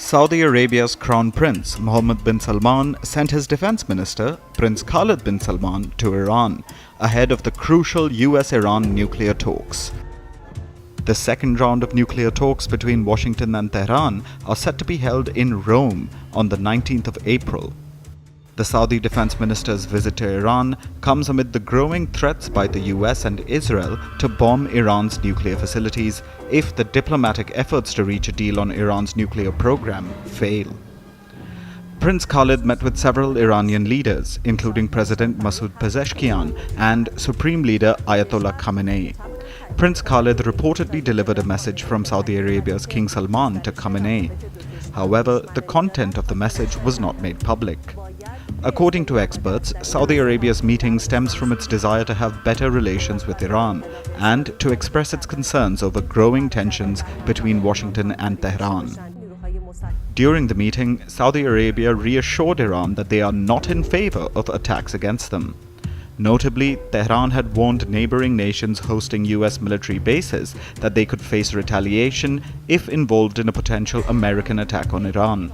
Saudi Arabia's Crown Prince Mohammed bin Salman sent his defense minister, Prince Khalid bin Salman, to Iran ahead of the crucial US-Iran nuclear talks. The second round of nuclear talks between Washington and Tehran are set to be held in Rome on the 19th of April. The Saudi defense minister's visit to Iran comes amid the growing threats by the US and Israel to bomb Iran's nuclear facilities if the diplomatic efforts to reach a deal on Iran's nuclear program fail. Prince Khalid met with several Iranian leaders, including President Masoud Pezeshkian and Supreme Leader Ayatollah Khamenei. Prince Khalid reportedly delivered a message from Saudi Arabia's King Salman to Khamenei. However, the content of the message was not made public. According to experts, Saudi Arabia's meeting stems from its desire to have better relations with Iran and to express its concerns over growing tensions between Washington and Tehran. During the meeting, Saudi Arabia reassured Iran that they are not in favor of attacks against them. Notably, Tehran had warned neighboring nations hosting US military bases that they could face retaliation if involved in a potential American attack on Iran.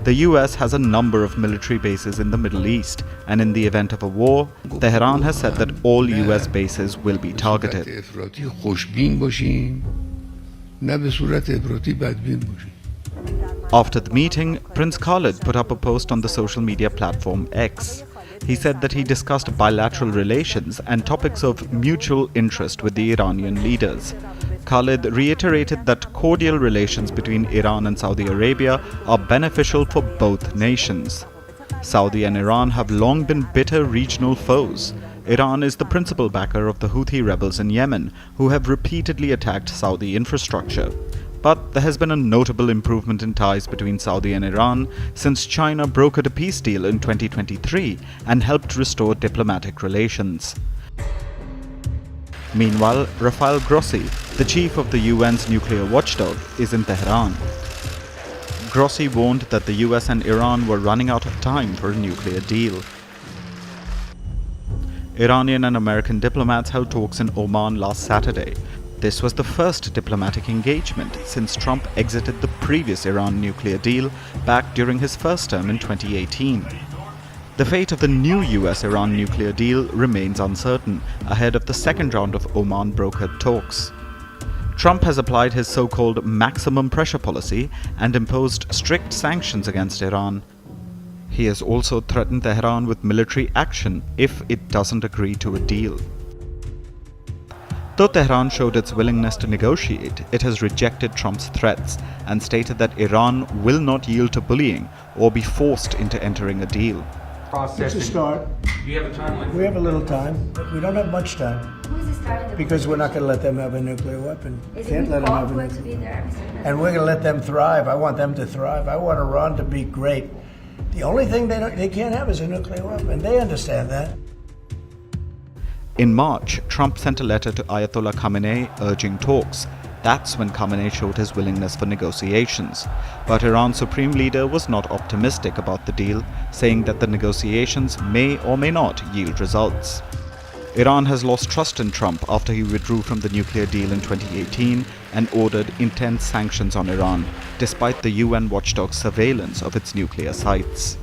The US has a number of military bases in the Middle East, and in the event of a war, Tehran has said that all US bases will be targeted. After the meeting, Prince Khalid put up a post on the social media platform X. He said that he discussed bilateral relations and topics of mutual interest with the Iranian leaders. Khalid reiterated that cordial relations between Iran and Saudi Arabia are beneficial for both nations. Saudi and Iran have long been bitter regional foes. Iran is the principal backer of the Houthi rebels in Yemen, who have repeatedly attacked Saudi infrastructure. But there has been a notable improvement in ties between Saudi and Iran since China brokered a peace deal in 2023 and helped restore diplomatic relations. Meanwhile, Rafael Grossi, the chief of the UN's nuclear watchdog, is in Tehran. Grossi warned that the US and Iran were running out of time for a nuclear deal. Iranian and American diplomats held talks in Oman last Saturday. This was the first diplomatic engagement since Trump exited the previous Iran nuclear deal back during his first term in 2018. The fate of the new US-Iran nuclear deal remains uncertain ahead of the second round of Oman-brokered talks. Trump has applied his so-called maximum pressure policy and imposed strict sanctions against Iran. He has also threatened Tehran with military action if it doesn't agree to a deal. Though Tehran showed its willingness to negotiate, it has rejected Trump's threats and stated that Iran will not yield to bullying or be forced into entering a deal. It's a start. Do you have a timeline? We have a little time, but we don't have much time. Who's the start of the Because we're not going to let them have a nuclear weapon. Isn't all going to be there, Mr. President? And we're going to let them thrive. I want them to thrive. I want Iran to be great. The only thing they can't have is a nuclear weapon. They understand that. In March, Trump sent a letter to Ayatollah Khamenei urging talks. That's when Khamenei showed his willingness for negotiations. But Iran's supreme leader was not optimistic about the deal, saying that the negotiations may or may not yield results. Iran has lost trust in Trump after he withdrew from the nuclear deal in 2018 and ordered intense sanctions on Iran, despite the UN watchdog's surveillance of its nuclear sites.